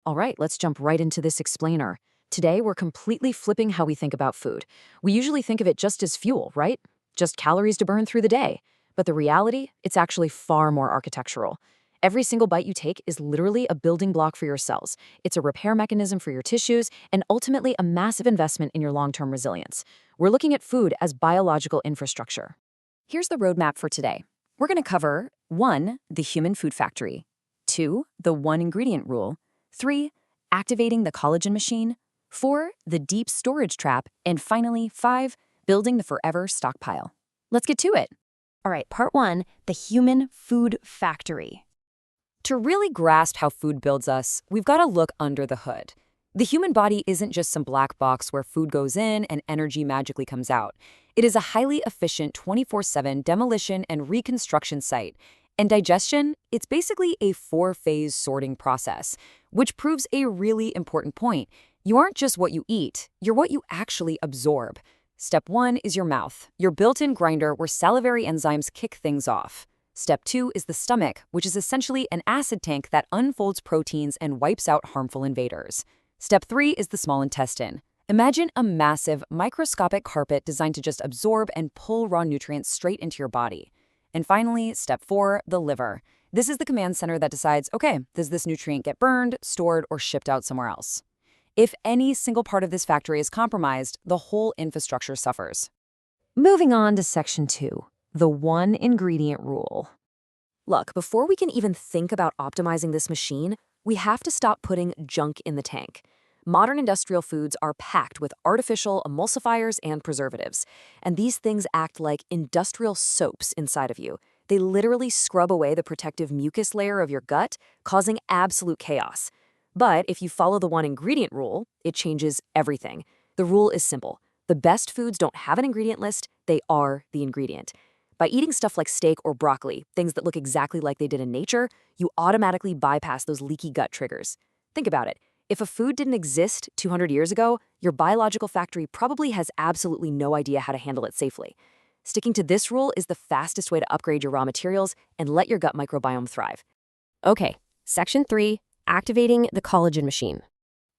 All right, let's jump right into this explainer. Today, we're completely flipping how we think about food. We usually think of it just as fuel, right? Just calories to burn through the day. But the reality, it's actually far more architectural. Every single bite you take is literally a building block for your cells. It's a repair mechanism for your tissues, and ultimately a massive investment in your long-term resilience. We're looking at food as biological infrastructure. Here's the roadmap for today. We're going to cover 1. The human food factory, 2. The one ingredient rule, 3. Activating the collagen machine, 4. The deep storage trap, and finally, 5. Building the forever stockpile. Let's get to it. All right, part 1, the human food factory. To really grasp how food builds us, we've got to look under the hood. The human body isn't just some black box where food goes in and energy magically comes out. It is a highly efficient 24/7 demolition and reconstruction site. And digestion, it's basically a 4-phase sorting process, which proves a really important point. You aren't just what you eat, you're what you actually absorb. Step 1 is your mouth, your built-in grinder where salivary enzymes kick things off. Step 2 is the stomach, which is essentially an acid tank that unfolds proteins and wipes out harmful invaders. Step 3 is the small intestine. Imagine a massive, microscopic carpet designed to just absorb and pull raw nutrients straight into your body. And finally, step 4, the liver. This is the command center that decides, okay, does this nutrient get burned, stored, or shipped out somewhere else? If any single part of this factory is compromised, the whole infrastructure suffers. Moving on to section 2, the one ingredient rule. Look, before we can even think about optimizing this machine, we have to stop putting junk in the tank. Modern industrial foods are packed with artificial emulsifiers and preservatives, and these things act like industrial soaps inside of you. They literally scrub away the protective mucus layer of your gut, causing absolute chaos. But if you follow the one ingredient rule, it changes everything. The rule is simple. The best foods don't have an ingredient list, they are the ingredient. By eating stuff like steak or broccoli, things that look exactly like they did in nature, you automatically bypass those leaky gut triggers. Think about it. If a food didn't exist 200 years ago, your biological factory probably has absolutely no idea how to handle it safely. Sticking to this rule is the fastest way to upgrade your raw materials and let your gut microbiome thrive. Okay, section 3, activating the collagen machine.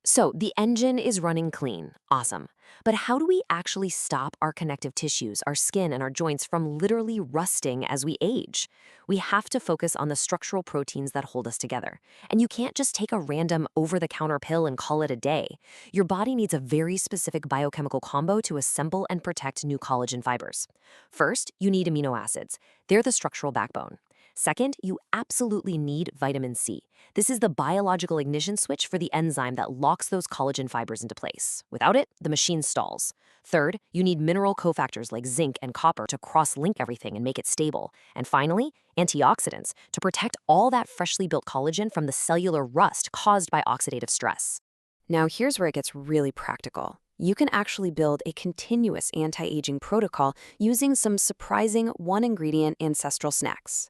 So the engine is running clean. Awesome. But how do we actually stop our connective tissues, our skin, and our joints from literally rusting as we age? We have to focus on the structural proteins that hold us together. And you can't just take a random over-the-counter pill and call it a day. Your body needs a very specific biochemical combo to assemble and protect new collagen fibers. First, you need amino acids. They're the structural backbone. Second, you absolutely need vitamin C. This is the biological ignition switch for the enzyme that locks those collagen fibers into place. Without it, the machine stalls. Third, you need mineral cofactors like zinc and copper to cross-link everything and make it stable. And finally, antioxidants to protect all that freshly built collagen from the cellular rust caused by oxidative stress. Now here's where it gets really practical. You can actually build a continuous anti-aging protocol using some surprising one-ingredient ancestral snacks.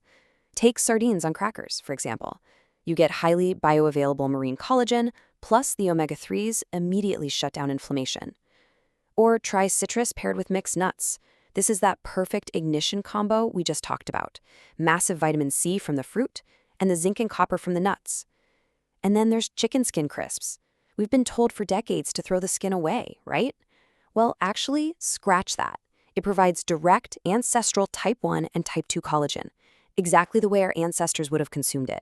Take sardines on crackers, for example. You get highly bioavailable marine collagen, plus the omega-3s immediately shut down inflammation. Or try citrus paired with mixed nuts. This is that perfect ignition combo we just talked about. Massive vitamin C from the fruit, and the zinc and copper from the nuts. And then there's chicken skin crisps. We've been told for decades to throw the skin away, right? Well, actually, scratch that. It provides direct ancestral type 1 and type 2 collagen, exactly the way our ancestors would have consumed it.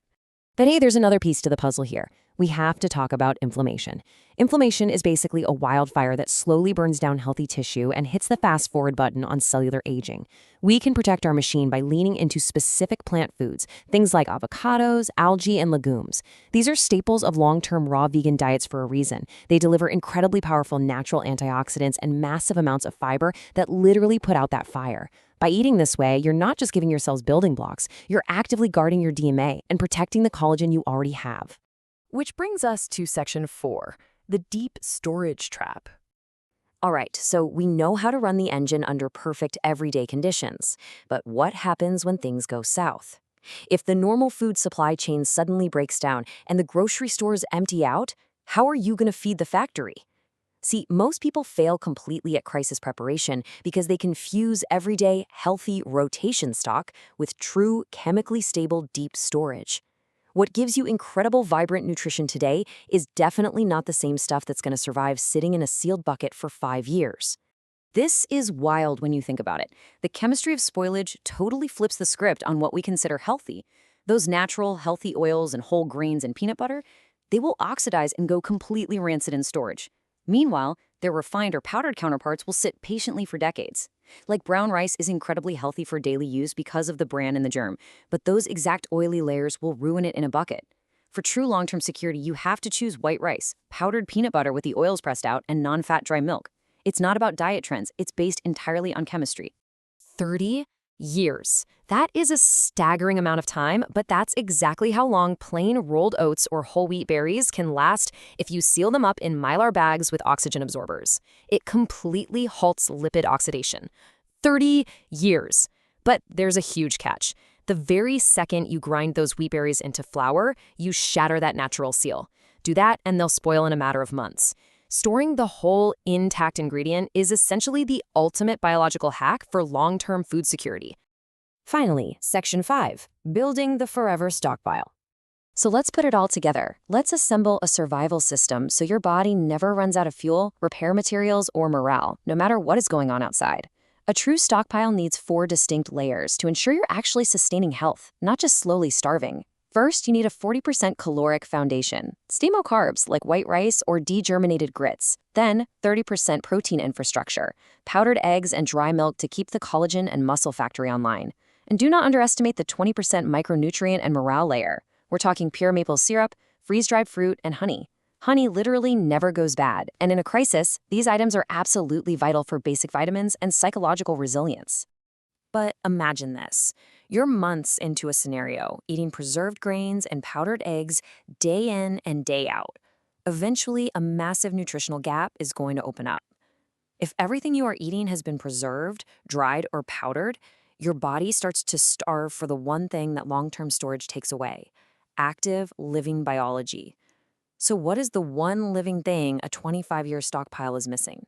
But hey, there's another piece to the puzzle here. We have to talk about inflammation. Inflammation is basically a wildfire that slowly burns down healthy tissue and hits the fast forward button on cellular aging. We can protect our machine by leaning into specific plant foods, things like avocados, algae, and legumes. These are staples of long-term raw vegan diets for a reason. They deliver incredibly powerful natural antioxidants and massive amounts of fiber that literally put out that fire. By eating this way, you're not just giving your cells building blocks, you're actively guarding your DNA and protecting the collagen you already have. Which brings us to section 4, the deep storage trap. All right, so we know how to run the engine under perfect everyday conditions. But what happens when things go south? If the normal food supply chain suddenly breaks down and the grocery stores empty out, how are you going to feed the factory? See, most people fail completely at crisis preparation because they confuse everyday, healthy rotation stock with true, chemically stable deep storage. What gives you incredible, vibrant nutrition today is definitely not the same stuff that's going to survive sitting in a sealed bucket for 5 years. This is wild when you think about it. The chemistry of spoilage totally flips the script on what we consider healthy. Those natural, healthy oils and whole grains and peanut butter, they will oxidize and go completely rancid in storage. Meanwhile, their refined or powdered counterparts will sit patiently for decades. Like brown rice is incredibly healthy for daily use because of the bran and the germ, but those exact oily layers will ruin it in a bucket. For true long-term security, you have to choose white rice, powdered peanut butter with the oils pressed out, and non-fat dry milk. It's not about diet trends, it's based entirely on chemistry. 30 years. That is a staggering amount of time, but that's exactly how long plain rolled oats or whole wheat berries can last if you seal them up in Mylar bags with oxygen absorbers. It completely halts lipid oxidation. 30 years. But there's a huge catch. The very second you grind those wheat berries into flour, you shatter that natural seal. Do that and they'll spoil in a matter of months. Storing the whole intact ingredient is essentially the ultimate biological hack for long-term food security. Finally, Section 5, building the forever stockpile. So let's put it all together. Let's assemble a survival system so your body never runs out of fuel, repair materials, or morale, no matter what is going on outside. A true stockpile needs 4 distinct layers to ensure you're actually sustaining health, not just slowly starving. First, you need a 40% caloric foundation, stable carbs like white rice or degerminated grits. Then, 30% protein infrastructure, powdered eggs and dry milk to keep the collagen and muscle factory online. And do not underestimate the 20% micronutrient and morale layer. We're talking pure maple syrup, freeze-dried fruit, and honey. Honey literally never goes bad, and in a crisis, these items are absolutely vital for basic vitamins and psychological resilience. But imagine this. You're months into a scenario, eating preserved grains and powdered eggs day in and day out. Eventually, a massive nutritional gap is going to open up. If everything you are eating has been preserved, dried, or powdered, your body starts to starve for the one thing that long-term storage takes away: active, living biology. So what is the one living thing a 25-year stockpile is missing?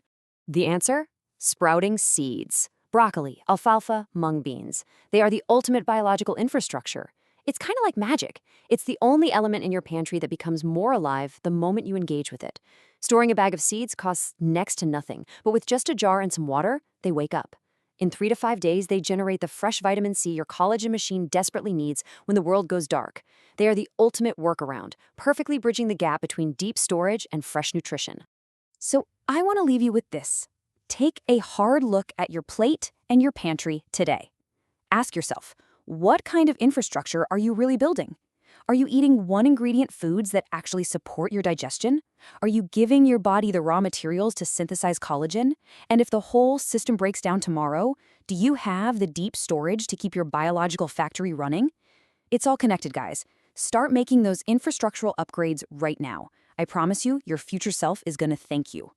The answer? Sprouting seeds. Broccoli, alfalfa, mung beans. They are the ultimate biological infrastructure. It's kind of like magic. It's the only element in your pantry that becomes more alive the moment you engage with it. Storing a bag of seeds costs next to nothing, but with just a jar and some water, they wake up. In 3 to 5 days, they generate the fresh vitamin C your collagen machine desperately needs when the world goes dark. They are the ultimate workaround, perfectly bridging the gap between deep storage and fresh nutrition. So I want to leave you with this. Take a hard look at your plate and your pantry today. Ask yourself, what kind of infrastructure are you really building? Are you eating one-ingredient foods that actually support your digestion? Are you giving your body the raw materials to synthesize collagen? And if the whole system breaks down tomorrow, do you have the deep storage to keep your biological factory running? It's all connected, guys. Start making those infrastructural upgrades right now. I promise you, your future self is going to thank you.